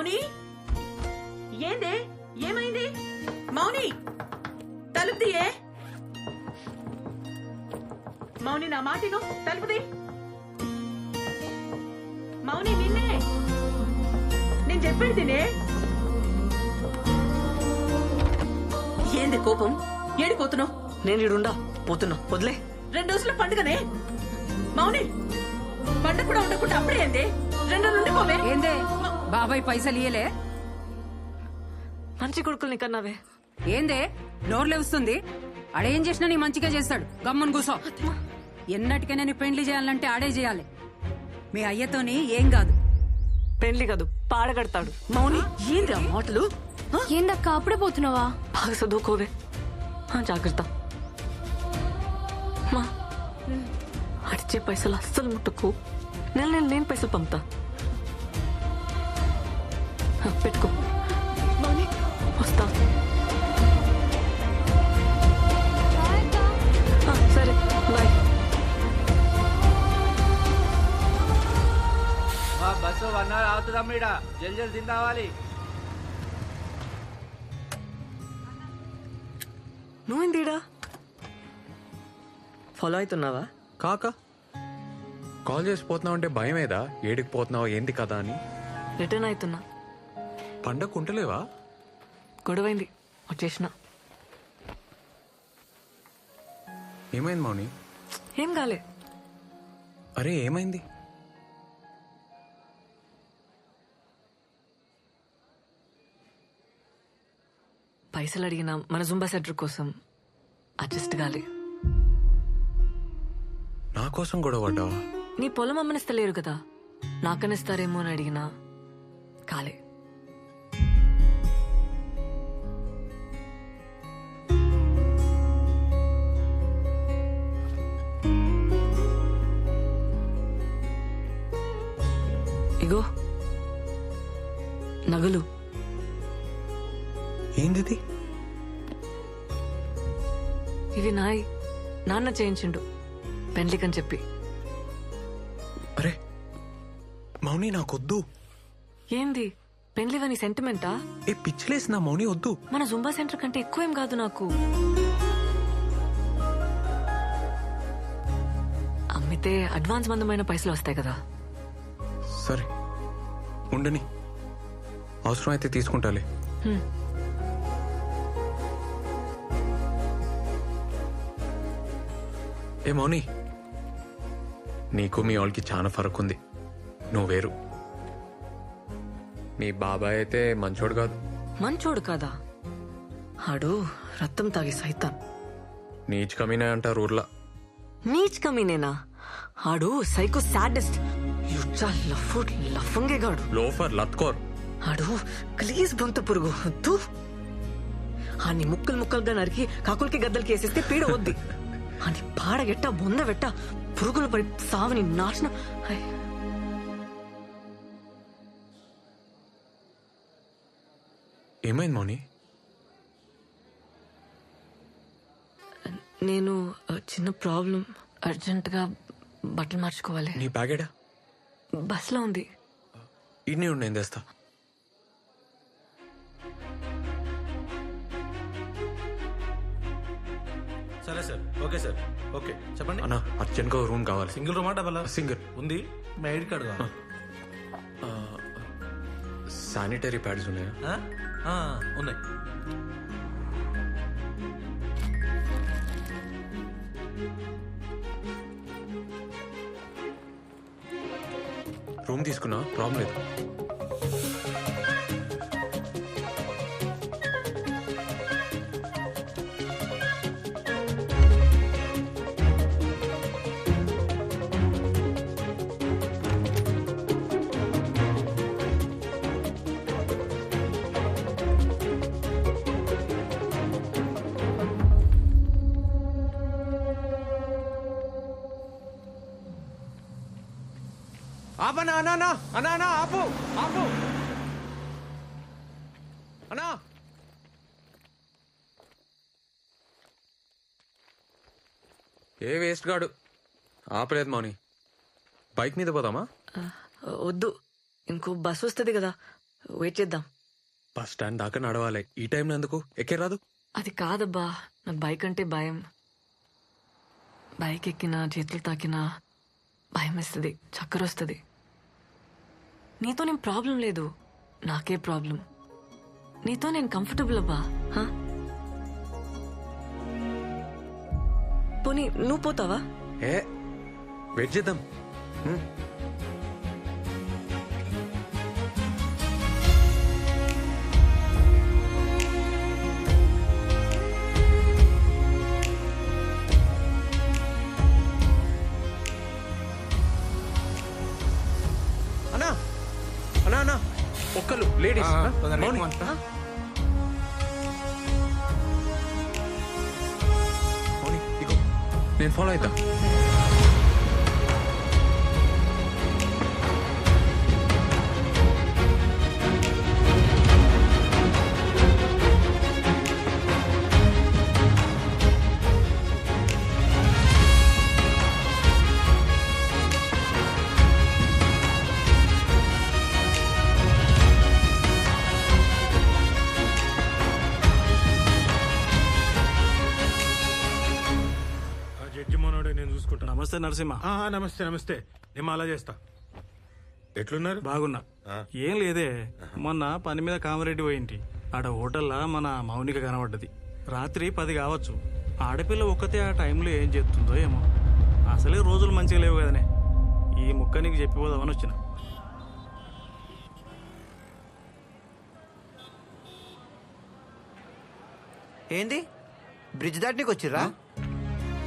మౌని ఏందే ఏమైంది? మౌని తలుపు తీయే. మౌని నా మాటిను తలుపుది. మౌని నిన్నే నేను చెప్పేది తినే. ఏంది కోపం? ఏడిపోతున్నావు? నేను ఇడుండా పోతున్నా, వదిలే. 2 రోజుల పండుగనే మౌని. పండుగ కూడా ఉండకుండా అప్పుడే ఏంది? 2 రోజులు ఉండిపోవే. ఏందే బాబాయ్ పైసలు ఇయ్యలే? మంచి కొడుకుల్ని కన్నావే. ఏందే నోర్లే వస్తుంది? ఆడేం చేసినా నీ మంచిగా చేస్తాడు. గమ్మున కూసో. ఎన్నటికైనా నీ పెండ్లి చేయాలంటే ఆడే చేయాలి. మీ అయ్యతోని ఏం కాదు. పెళ్లి కాదు, పాడగడతాడు. మౌని ఏంది ఆ మాటలు? ఏందక్క అప్పుడే పోతున్నావా? బాగా చదువుకోవే. జాగ్రత్త. మా అడిచే పైసలు అస్సలు ముట్టుకు. నెల లేని పైసలు పంపుతా. పెట్టుకో. మౌని వస్తా. సరే బాయ్. Bus 1 hour అవుతుందమ్మ. ఇడ జల్ జల్ తిని రావాలి. నువ్వేందిడా ఫాలో అవుతున్నావా? కాక కాల్ చేసి పోతున్నావు అంటే భయమేదా? ఏడికి పోతున్నావు ఏంది కదా అని. రిటర్న్ అవుతున్నా. పండగ ఉంటలేవా? గొడవైంది, వచ్చేసిన. ఏమైంది మౌని? ఏం కాలే. అరే ఏమైంది? పైసలు అడిగినా మన జుంబా సెంటర్ కోసం అడ్జస్ట్ కాలే. నా కోసం గొడవ పడ్డావా? నీ పొలం అమ్మనిస్తలేరు కదా, నాకనిస్తారేమో అని అడిగినా కాలే. ఇగో నగలు. ఏంది? ఇవి నాయి, నాన్న చేయించిండు పెండ్లికని చెప్పి. అరే మౌని నాకొద్దు. ఏంది పెండ్లివని సెంటిమెంటా? ఏ పిచ్చిలేసిన మౌని, వద్దు. మన జుంబా సెంటర్ కంటే ఎక్కువ ఏం కాదు నాకు. అమ్మితే అడ్వాన్స్ మందమైన పైసలు వస్తాయి కదా. సరే ఉండని, అవసరం అయితే తీసుకుంటాలే. ఏ మౌని, నీకు మీ వాళ్ళకి చాలా ఫరక్ ఉంది. నువ్వు వేరు. మీ బాబాయ్ అయితే మంచోడు కాదు. మంచోడు కాదా? ఆడు రక్తం తాగి సైతాన్. నీచ్ కమీనే అంటారు ఊర్లా. నీచ్ కమీనేనా? ఆడు సైకో సాడెస్ట్, యుచ్చా లఫంగేగాడు. లోఫర్ లత్కోర్. ఆడు ప్లీజ్ బొంత పురుగు వద్దు. ఆని ముక్కలు ముక్కలుగా నరికి కాకులకి గద్దలకి వేసేస్తే పీడ వద్ది. అని పాడగెట్ట బొందవెట్ట పురుగులు పడి సావని నాశనం. ఏమైంది మౌని? నేను చిన్న ప్రాబ్లం, అర్జెంటుగా బట్టలు మార్చుకోవాలి. నీ బ్యాగేడా? బస్లో ఉంది. ఇన్ని ఉండి నేను తెస్తా. సరే సార్. Okay sir. ఓకే చెప్పండి. అన్నా అర్జెంట్గా రూమ్ కావాలి. Single రూమా double? సింగిల్ ఉంది. మీ ఐడి కార్డు కావాలి. శానిటరీ ప్యాడ్స్ ఉన్నాయా? ఉన్నాయి. రూమ్ తీసుకున్నా, ప్రాబ్లం లేదు. ఆపనా అన్నా అన్నా అన్నా అన్నా ఆపు ఆపు అన్నా. ఏ వేస్ట్ గాడు ఆపలేదు మౌని. బైక్ మీద పోదామా? వద్దు, ఇంకో బస్ వస్తుంది కదా, వెయిట్ చేద్దాం. బస్ స్టాండ్ దాకా నడవాలి. ఈ టైంలో ఎందుకు? ఎక్కే రాదు? అది కాదబ్బా, నాకు బైక్ అంటే భయం. బైక్ ఎక్కినా చేతులు తాకినా భయం వేస్తుంది, చక్కర వస్తుంది. నీతో నేను ప్రాబ్లం లేదు, నాకే ప్రాబ్లం. నీతో నేను కంఫర్టబుల్ అబ్బా. హా? పోనీ నువ్వు పోతావా? ఏ వెయిట్ చేద్దాం. అన్నా అన్నా అన్నా ఒక్కలు లేడీస్. తొందరగా నేను ఫాలో అవుతా. జడ్జి మనోడే, నేను చూసుకుంటా. నమస్తే నరసింహ. నమస్తే నమస్తే. నేను అలా చేస్తా. ఎట్లున్నారు? బాగున్నా. ఏం లేదే, మొన్న పని మీద కామరెడ్డి పోయింటి. ఆడ హోటల్లా మన మౌనిక కనబడ్డది. రాత్రి 10 కావచ్చు. ఆడపిల్ల ఒక్కతే ఆ టైంలో ఏం చేస్తుందో ఏమో. అసలే రోజులు మంచిగా లేవు కదనే. ఈ ముక్క నీకు చెప్పిపోదామని వచ్చిన. ఏంది బ్రిడ్జ్ దాటనీకి వచ్చిర్రా?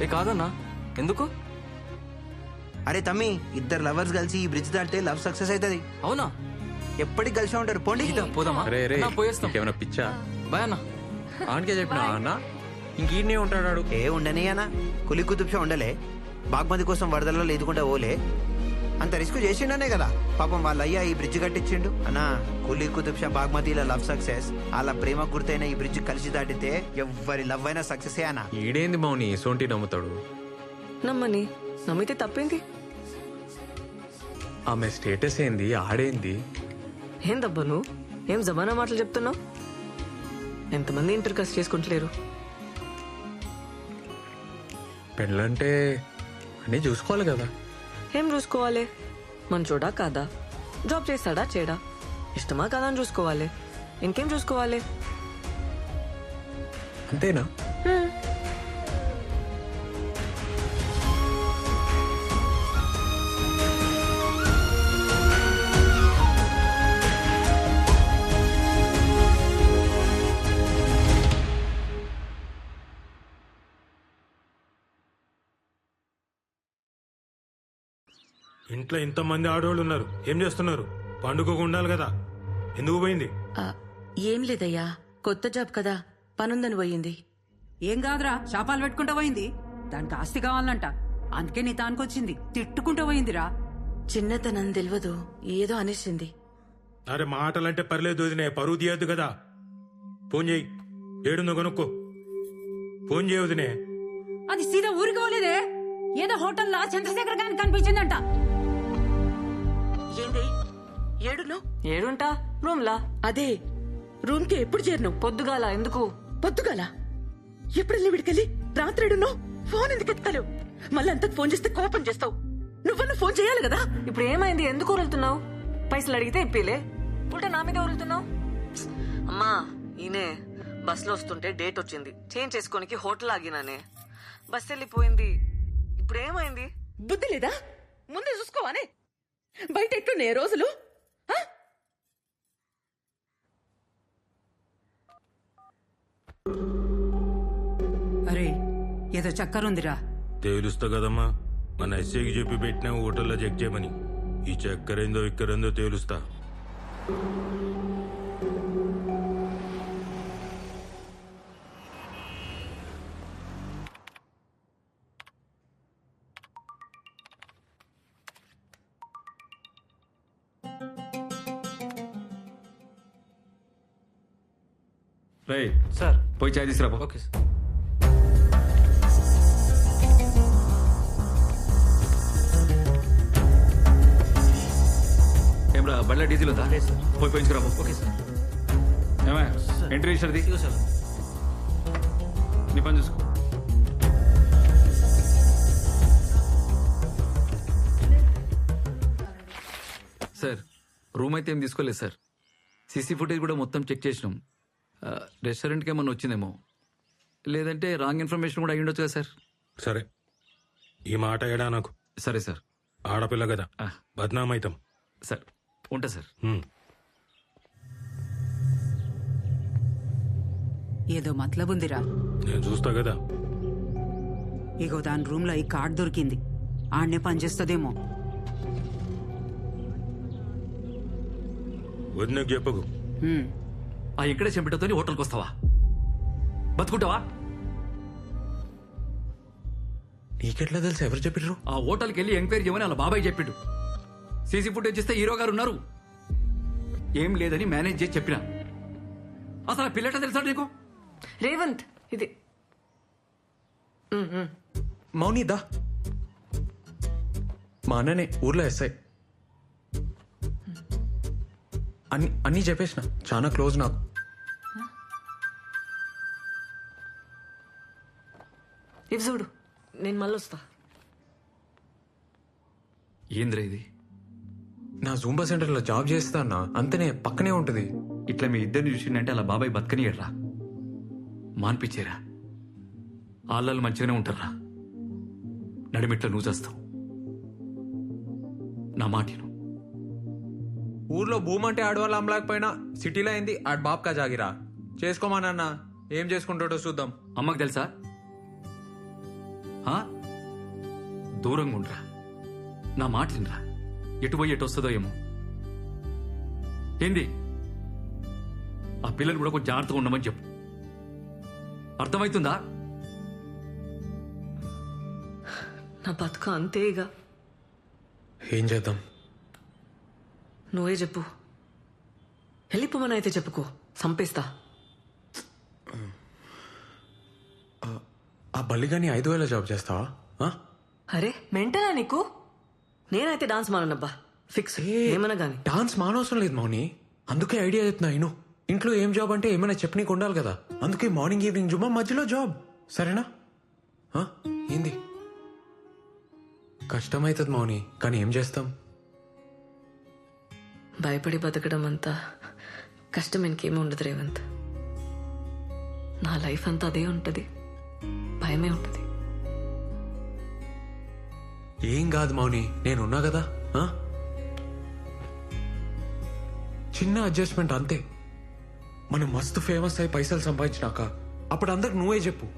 ఏ కాదన్నా, ఎందుకు? అరే తమ్మి, ఇద్దరు లవర్స్ కలిసి ఈ బ్రిడ్జ్ దాటితే లవ్ సక్సెస్ అవుతుంది. అవునా? ఎప్పటికి కలిసి ఉంటారు. పోండి. పోదామా? రే రే, అన్నా, పోయేస్తాం. ఏమైనా పిచ్చా? బాయ్ అన్న. ఆనకే చెప్పినా అన్న, ఇంకీడనే ఉంటాడు. ఏ ఉండని అన్న, కులి కుతుబ్షా ఉండలే. బాగ్మతి కోసం వరదల్లో లేదుకుంటా ఓలే. అంత రిస్క్ చేసిండనే కదా పాపం వాళ్ళ అయ్యా ఈ బ్రిడ్జ్ కట్టించిండు. అన్నా, కులి కుతుబ్షా బాగ్మతిల లవ్ సక్సెస్, వాళ్ళ ప్రేమ గుర్తైన ఈ బ్రిడ్జ్ కలిసి దాటితే ఎవ్వరి లవ్ అయినా సక్సెస్ అన్నా. ఈడేంది మౌని సోంటి నమ్ముతాడు? నమ్మని, నమ్మితే తప్పేంది? ఆమె స్టేటస్ ఏంది, ఆడేంది? ఏందబ్బా నువ్వు ఏం జమానా మాటలు చెప్తున్నావు? ఎంతమంది ఇంటర్ కాస్ట్ చేసుకుంటలేరు? పెళ్ళంటే అన్నీ చూసుకోవాలి కదా. ఏం చూసుకోవాలి? మంచోడా కాదా, జాబ్ చేస్తాడా చేయడా, ఇష్టమా కాదా అని చూసుకోవాలి. ఇంకేం చూసుకోవాలి? అంతేనా? ఇంట్లో ఇంతమంది ఆడవాళ్ళు ఉన్నారు, ఏం చేస్తున్నారు? పండుగకు ఉండాలి కదా, ఎందుకు పోయింది? ఏం లేదయ్యా, కొత్త జాబ్ కదా, పనుందని పోయింది. ఏం కాదురా, శాపాలు పెట్టుకుంటూ పోయింది. దానికి ఆస్తి కావాలంట, అందుకే నీ తానుకొచ్చింది. తిట్టుకుంటూ పోయిందిరా. చిన్నతనం తెలియదు, ఏదో అనేసింది. అరే మాటలంటే పర్లేదు వదినే, పరువు తీయద్దు కదా. ఫోన్ చేయి, ఏడుందో కనుక్కో. ఫోన్ చేయ వదినే. అది సీదా ఊరికి పోలేదే, ఏదో హోటల్లో చంద్రశేఖర్ గారికి కనిపించిందంట. ఏంది ఏడును? ఏడుంటా రూమ్లా. అదే రూమ్ కి ఎప్పుడు చేరినావు? పొద్దుగాల. ఎందుకు పొద్దుగాల? ఎప్పుడెళ్ళి విడికెళ్ళి రాత్రేడును? ఫోన్ ఎందుకు ఎత్తావు? మళ్ళీ అంతకు ఫోన్ చేస్తే కోపం చేస్తావు. నువ్వన్నా ఫోన్ చేయాలి కదా. ఇప్పుడు ఏమైంది? ఎందుకు వదులుతున్నావు? పైసలు అడిగితే ఇప్పిలే, ఉల్టా నా మీద వదులుతున్నావు. అమ్మా, ఈయనే బస్ లో వస్తుంటే డేట్ వచ్చింది, చేంజ్ చేసుకోనికి హోటల్ ఆగినానే. బస్ వెళ్ళిపోయింది. ఇప్పుడు ఏమైంది? బుద్ధి లేదా? ముందే చూసుకోవానే. బయట ఎట్లున్నాయి రోజులు? ఆ? అరే, ఏదో చక్కరుందిరా. తేలుస్తా కదమ్మా, మన ఎస్ఐకి చెప్పి పెట్టినా హోటల్లో చెక్ చేయమని. ఈ చక్కరేందో ఇక్కరేందో తేలుస్తా. రేయ్ సార్. పోయి చాయ్ తీసుకురా. Okay sir. బండ్ల డీజిల్ ఉందా పోయి పోయించుకురా ఓకే సార్ ఏమయ్య ఎంట్రీ ఇచ్చారది సార్ నీ పని చూసుకో సార్ రూమ్ అయితే ఏం తీసుకోలేదు సార్ సీసీ ఫుటేజ్ కూడా మొత్తం చెక్ చేసినాం రెస్టారెంట్కి ఏమన్నా వచ్చిందేమో లేదంటే రాంగ్ ఇన్ఫర్మేషన్ కూడా అయ్యి ఉండొచ్చు కదా సార్ సరే ఈ మాట ఏడా నాకు. సరే సార్ ఆడపిల్ల కదా, బద్నామైతం. సార్ ఉంటా సార్. ఏదో మతలబుందిరా. నేను చూస్తా కదా. ఇగో దాని రూమ్ లో ఈ కార్డ్ దొరికింది, ఆడనే పనిచేస్తుందేమో. వదినకు చెప్పకు. ఆ ఎక్కడే చెంపటతో హోటల్కి వస్తావా? బతుకుంటావా? నీకెట్లా తెలుసు? ఎవరు చెప్పిర్రు? ఆ హోటల్కి వెళ్ళి ఎంక్వైరీ చేయమని వాళ్ళ బాబాయ్ చెప్పిండు. సీసీ ఫుటేజ్ ఇస్తే హీరో గారు ఉన్నారు, ఏం లేదని మేనేజ్ చేసి చెప్పిన. అసలు పిల్లట తెలుసా నీకు? రేవంత్ ఇది మౌని దా. మా అన్ననే ఊర్లో ఎస్ఐ. అన్నీ చెప్పేసిన, చాలా క్లోజ్ నాకు. ఇవి చూడు, నేను మళ్ళీ వస్తా. ఏంద్రా ఇది? నా జూంబా సెంటర్లో జాబ్ చేస్తా అన్న, అంతనే పక్కనే ఉంటుంది. ఇట్లా మీ ఇద్దరిని చూసిందంటే అలా బాబాయ్ బతకనియడ్రా, మాన్పించేరా. ఆళ్ళు మంచిగానే ఉంటారా, నడిమిట్లో నువ్వు చేస్తావు. నా మాటను ఊర్లో భూమి అంటే ఆడవాళ్ళు అమ్మలేకపోయినా సిటీలో అయింది ఆడ బాబ్కా జాగిరా. చేసుకోమానన్న, ఏం చేసుకుంటాడో చూద్దాం. అమ్మకు తెలుసా? దూరంగా ఉండరా, నా మాట వినరా. ఎటు పోయి ఎటు వస్తుందో ఏమో. ఏంది? ఆ పిల్లలు కూడా కొంచెం జాగ్రత్తగా ఉండమని చెప్పు, అర్థమవుతుందా? నా బతుక అంతేగా. ఏం చేద్దాం? నువ్వే చెప్పు. వెళ్ళిపోమని అయితే చెప్పుకో, సంపేస్తా. ఆ బల్లిగాని 5,000 జాబ్ చేస్తావా? అరే మెంటలా నీకు? నేనైతే డాన్స్ మానబ్బా, ఫిక్స్. ఏమన్నా గానీ డాన్స్ మానవసరం లేదు మౌని, అందుకే ఐడియా చెప్తున్నా. ఇను ఇంట్లో ఏం జాబ్ అంటే ఏమైనా చెప్పనీకి ఉండాలి కదా, అందుకే మార్నింగ్ ఈవినింగ్ జుమ్మా, మధ్యలో జాబ్. సరేనా? ఏంది? కష్టమవుతుంది మౌని, కానీ ఏం చేస్తాం? భయపడి బతకడం అంతా కష్టం ఇంకేమీ ఉండదు రేవంత్. నా లైఫ్ అంతా అదే ఉంటది, భయమే ఉంటది. ఏం కాదు మౌని, నేనున్నా కదా. చిన్న అడ్జస్ట్మెంట్ అంతే. మనం మస్తు ఫేమస్ అయి పైసలు సంపాదించినాక అప్పుడు అందరికి నువ్వే చెప్పు,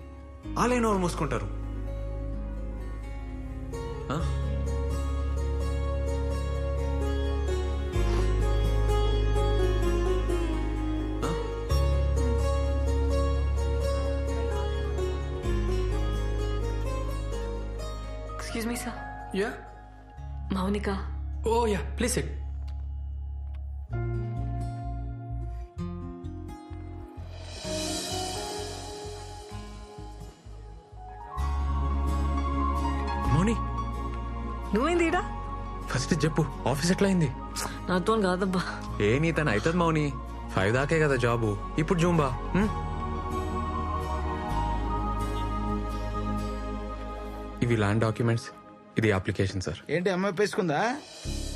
ఆలైన వాళ్ళు మూసుకుంటారు. Excuse me, sir. Yeah? Maunika. Oh, yeah. Please sit. మౌని, నువ్వేంది ఈడ? ఫస్ట్ చెప్పు, ఆఫీస్ ఎట్లా అయింది? నాతో కాదబ్బా. ఏ నీ తను అవుతుంది మౌని, 5 దాకే కదా జాబు. ఇప్పుడు జూంబా. ఇవి ల్యాండ్ డాక్యుమెంట్స్, ఇది అప్లికేషన్ సార్. ఏంటి అమ్మాయి పేసుకుందా?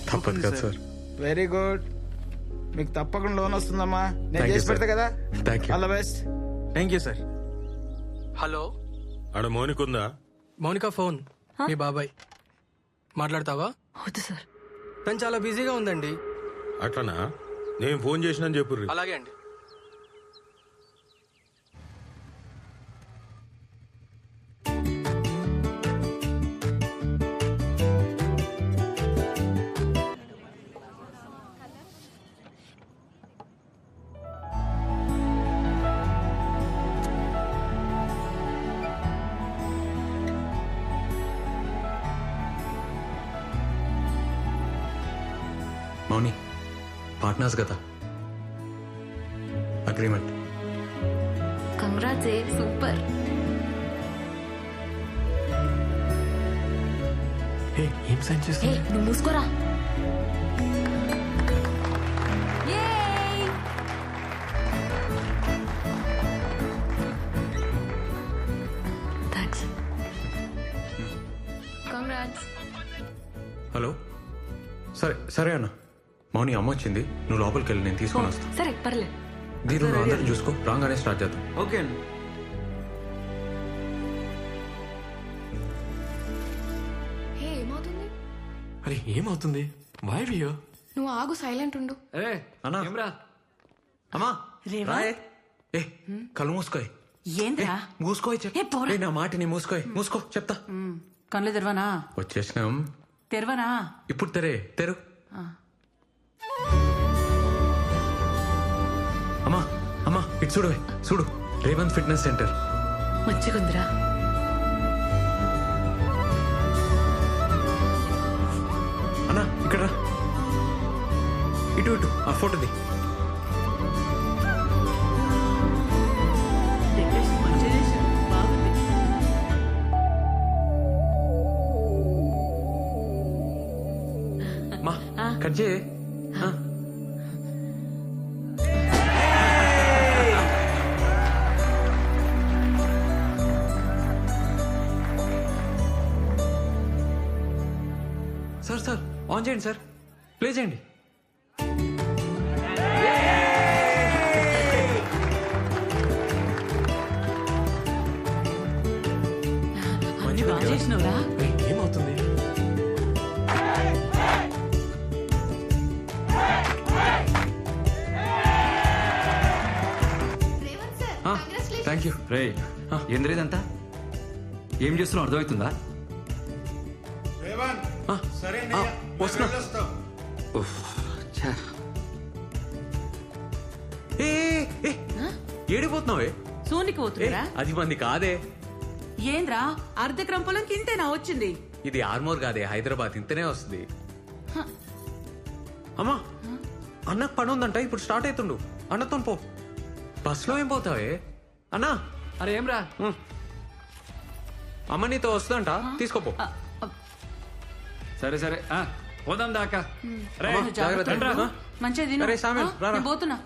తప్పదు కదా సార్. వెరీ గుడ్, మీకు తప్పకుండా లోన్ వస్తుందమ్మా. నేను చేసి పెడతా కదా. Thank you. All the best. Thank you sir. Hello, ఆడ మౌనికుందా? మౌనిక ఫోన్ మీ బాబాయ్ మాట్లాడతావా? వద్దు సార్, తను చాలా బిజీగా ఉందండి. అట్లనా? నేను ఫోన్ చేసినా చెప్పుర్రి. అలాగే అండి. మౌని, పార్ట్నర్స్ కదా, అగ్రిమెంట్. Congrats, super. ఏం సైన్ చేస్తా? నువ్వు మూసుకోరా. హలో సరే సరే అన్న మౌని అమ్మ వచ్చింది నువ్వు లోపలికి వెళ్ళి నేను తీసుకొని వస్తాను సరే పర్లే దీని నువ్వు అందరిని చూసుకో రాగానే స్టార్ట్ చేద్దాం ఓకే అండి. హే ఏమవుతుంది? అరే ఏమవుతుంది వై వియో నువ్వు ఆగు, సైలెంట్ ఉండు. ఏ అన్నా ఏమ్రా అమ్మా రేవా? రాయే. ఏ కళ్ళు మూసుకోయ్ ఏంద్రా మూసుకోయ్ ఏ, పోరా. నా మాటిని మూసుకోయ్ మూసుకో చెప్తా కళ్ళు తెరవనా? వచ్చేసినాం తెరవనా? ఇప్పుడు తెరు అమ్మా అమ్మా ఇటు చూడు చూడు రేవంత్ ఫిట్నెస్ సెంటర్ మంచిగుందిరా. అన్నా ఇక్కడ రా. ఇటు ఆ ఫోటోది డెకరేషన్ మంచిగా చేశారు. బాగుంది. మా కట్ చేయి సార్ సార్ ఆన్ చేయండి సార్ ప్లే చేయండి అన్ని బాగా చేసినవురా. ఏమవుతుంది థ్యాంక్ యూ రే ఏంద్ర ఇదంతా ఏం చేస్తున్నావు అర్థమవుతుందా? వస్తున్నా ఉఫ్, ఛే. ఏడిపోతున్నావే సోనికి పోతున్నారా? అది మంది కాదే ఏంద్రా అర్ధక్రమ పొలంకి ఇంతేనా వచ్చింది? ఇది ఆర్మోర్ కాదే హైదరాబాద్ ఇంతనే వస్తుంది అమ్మా అన్నకు పని ఉందంట ఇప్పుడు స్టార్ట్ అవుతుండు అన్నతో పో బస్లో ఏం పోతావే అన్నా అరే ఏమ్రా అమ్మ నీతో వస్తుందంట తీసుకోపో సరే సరే పోదాం దాకా అమ్మా, జాగ్రత్త. మంచిగా తిను. అరే, సామిల్, ఆ, రారా. నేను పోతున్నా.